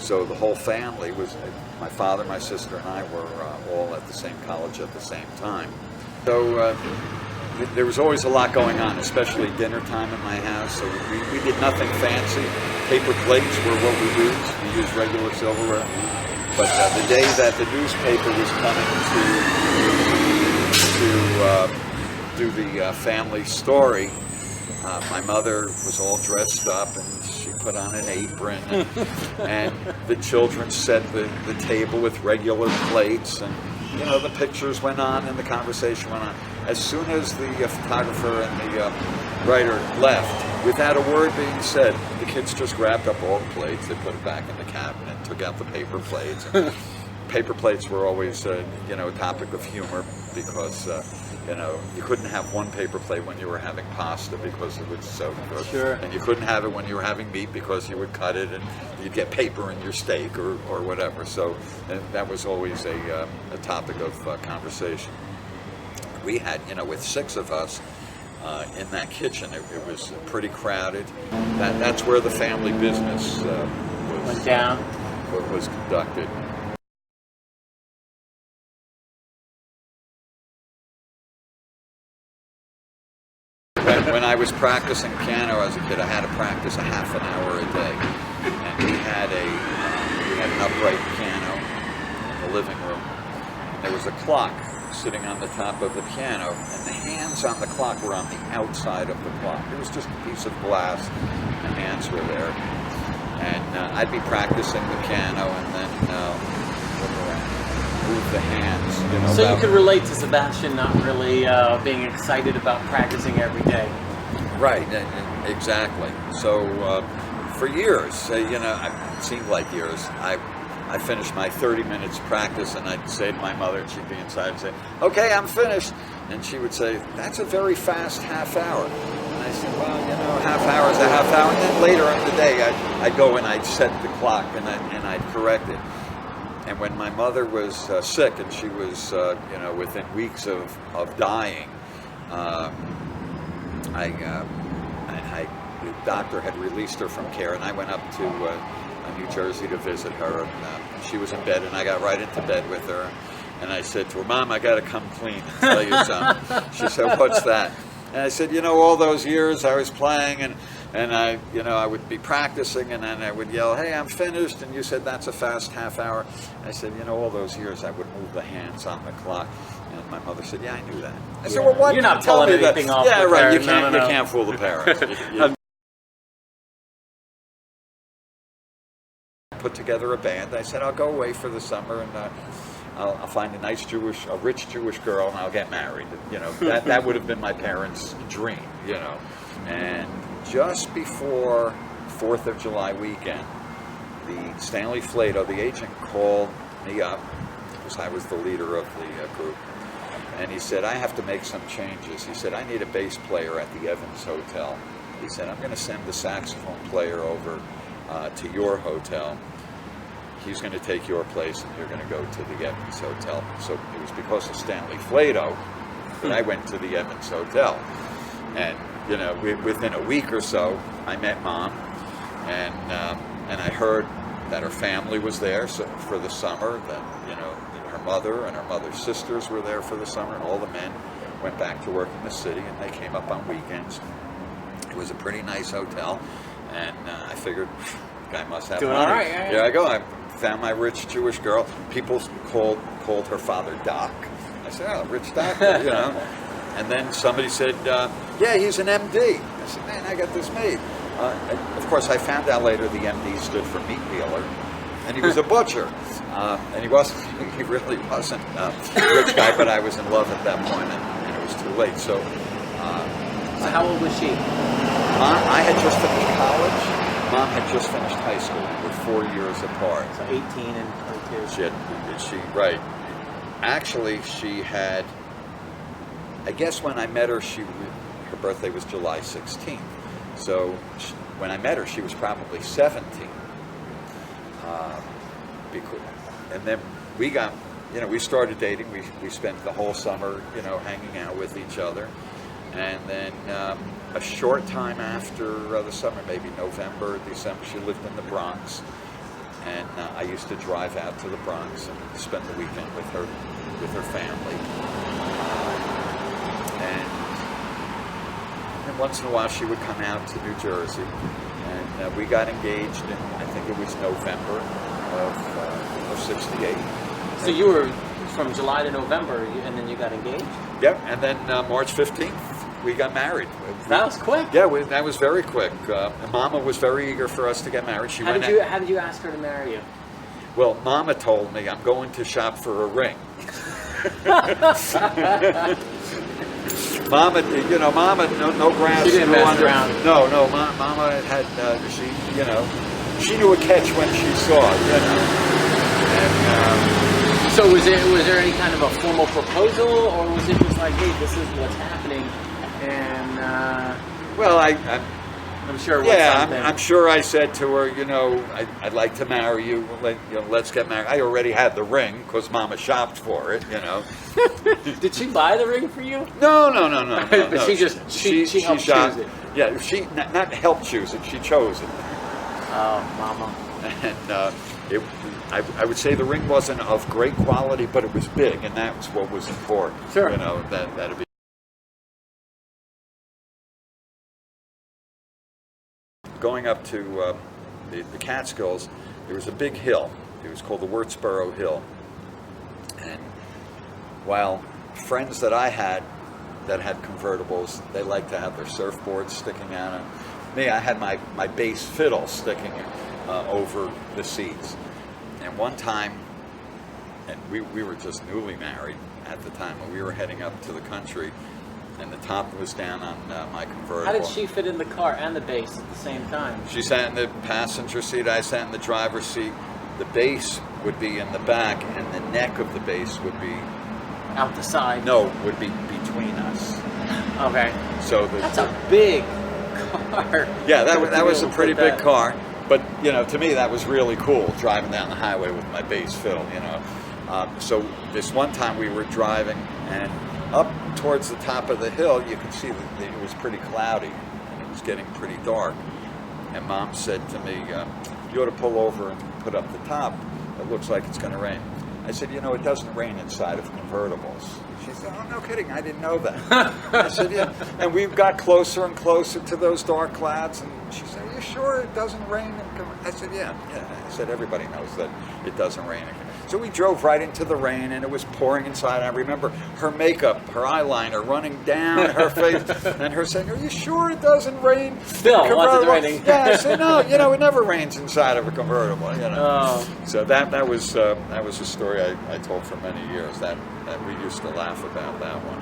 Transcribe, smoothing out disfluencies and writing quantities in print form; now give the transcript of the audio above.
So the whole family was, my father, my sister, and I were all at the same college at the same time. So there was always a lot going on, especially dinner time at my house. So we did nothing fancy. Paper plates were what we used. We used regular silverware. But the day that the newspaper was coming to do the family story, my mother was all dressed up and she put on an apron, and the children set the table with regular plates, and you know, the pictures went on and the conversation went on. As soon as the photographer and the writer left, without a word being said, the kids just grabbed up all the plates, they put it back in the cabinet, took out the paper plates. Paper plates were always, you know, a topic of humor because, you know, you couldn't have one paper plate when you were having pasta because it was so good. Sure. And you couldn't have it when you were having meat because you would cut it and you'd get paper in your steak or whatever. So that was always a topic of conversation. We had, you know, with 6 of us in that kitchen, it was pretty crowded. That's where the family business went down. Was conducted. When I was practicing piano as a kid, I had to practice a half an hour a day, and we had an upright piano in the living room. And there was a clock sitting on the top of the piano, and the hands on the clock were on the outside of the clock. It was just a piece of glass, the hands were there. And I'd be practicing the piano and then move the hands. You know, so you could relate to Sebastian not really being excited about practicing every day. Right, exactly. So for years, you know, it seemed like years, I finished my 30 minutes practice and I'd say to my mother, and she'd be inside and say, okay, I'm finished. And she would say, that's a very fast half hour. And I said, well, you know, half hour is a half hour. And then later in the day, I'd go and I'd set the clock and I'd correct it. And when my mother was sick and she was, you know, within weeks of dying, the doctor had released her from care, and I went up to New Jersey to visit her, and she was in bed, and I got right into bed with her, and I said to her, Mom, I got to come clean and tell you something. She said, what's that? And I said, you know, all those years I was playing, and I, you know, I would be practicing, and then I would yell, hey, I'm finished, and you said that's a fast half hour. I said, you know, all those years I would move the hands on the clock. And my mother said, yeah, I knew that. I said, well, what? You're not telling anything off. Yeah, right, you parents. can't fool the parents. You put together a band. I said, I'll go away for the summer, and I'll find a rich Jewish girl, and I'll get married. You know, that would have been my parents' dream, you know. And just before 4th of July weekend, the Stanley Flato, the agent, called me up, because I was the leader of the group, and he said, I have to make some changes. He said, I need a bass player at the Evans Hotel. He said, I'm going to send the saxophone player over to your hotel. He's going to take your place, and you're going to go to the Evans Hotel. So it was because of Stanley Flato that I went to the Evans Hotel. And, you know, within a week or so, I met Mom, and I heard that her family was there for the summer, that, you know, her mother and her mother's sisters were there for the summer, and all the men went back to work in the city, and they came up on weekends. It was a pretty nice hotel, and I figured, guy must have doing money. All right, yeah. Here I go. I found my rich Jewish girl. People called her father Doc. I said, oh, rich doctor, you know. And then somebody said, yeah, he's an MD. I said, man, I got this made. Of course, I found out later the MD stood for meat dealer, and he was a butcher. And he really wasn't a rich guy, but I was in love at that point, and it was too late. So how old was she? I had just finished college. Mom had just finished high school. We're 4 years apart. So 18 and 22. Right. Actually, she had, I guess when I met her, her birthday was July 16th. So when I met her, she was probably 17. And then we got, you know, we started dating. We spent the whole summer, you know, hanging out with each other. And then a short time after the summer, maybe November, December, she lived in the Bronx. and I used to drive out to the Bronx and spend the weekend with her family. And once in a while, she would come out to New Jersey, and we got engaged in, I think it was November of '68. So you were from July to November, and then you got engaged? Yep, and then March 15th, we got married. That was quick. Yeah, that was very quick. Mama was very eager for us to get married. How did you ask her to marry you? Well, Mama told me, I'm going to shop for a ring. Mama, no grass. She didn't mess around. No, Mama had, she knew a catch when she saw it, And, so was there any kind of a formal proposal, or was it just like, hey, this is what's happening, and well, I'm sure. I'm sure I said to her, I'd like to marry you. Let's get married. I already had the ring because Mama shopped for it. Did she buy the ring for you? No. But no. She helped choose it. Yeah, she not helped choose it. She chose it. Oh, Mama. And I would say the ring wasn't of great quality, but it was big, and that's what was important. Sure. That'd be. Going up to the Catskills, there was a big hill. It was called the Wurtsboro Hill. And while friends that I had that had convertibles, they liked to have their surfboards sticking out. Me, I had my bass fiddle sticking over the seats. And one time, and we were just newly married at the time, when we were heading up to the country, and the top was down on my convertible. How did she fit in the car and the bass at the same time? She sat in the passenger seat, I sat in the driver's seat. The bass would be in the back, and the neck of the bass would be... Out the side? No, would be between us. Okay. So that's a big car. Yeah, that was a pretty big car. But, to me, that was really cool, driving down the highway with my bass fiddle, So this one time we were driving, and up towards the top of the hill, you could see that it was pretty cloudy, and it was getting pretty dark. And Mom said to me, you ought to pull over and put up the top. It looks like it's going to rain. I said, it doesn't rain inside of convertibles. She said, oh, no kidding, I didn't know that. I said, yeah. And we got closer and closer to those dark clouds, and she said, are you sure it doesn't rain? I said, yeah. I said, everybody knows that it doesn't rain. So we drove right into the rain, and it was pouring inside. I remember her makeup, her eyeliner running down her face, and her saying, are you sure it doesn't rain? Still, once it's raining. Yeah, I said, no, it never rains inside of a convertible, Oh. So that was a story I told for many years. That we used to laugh about that one.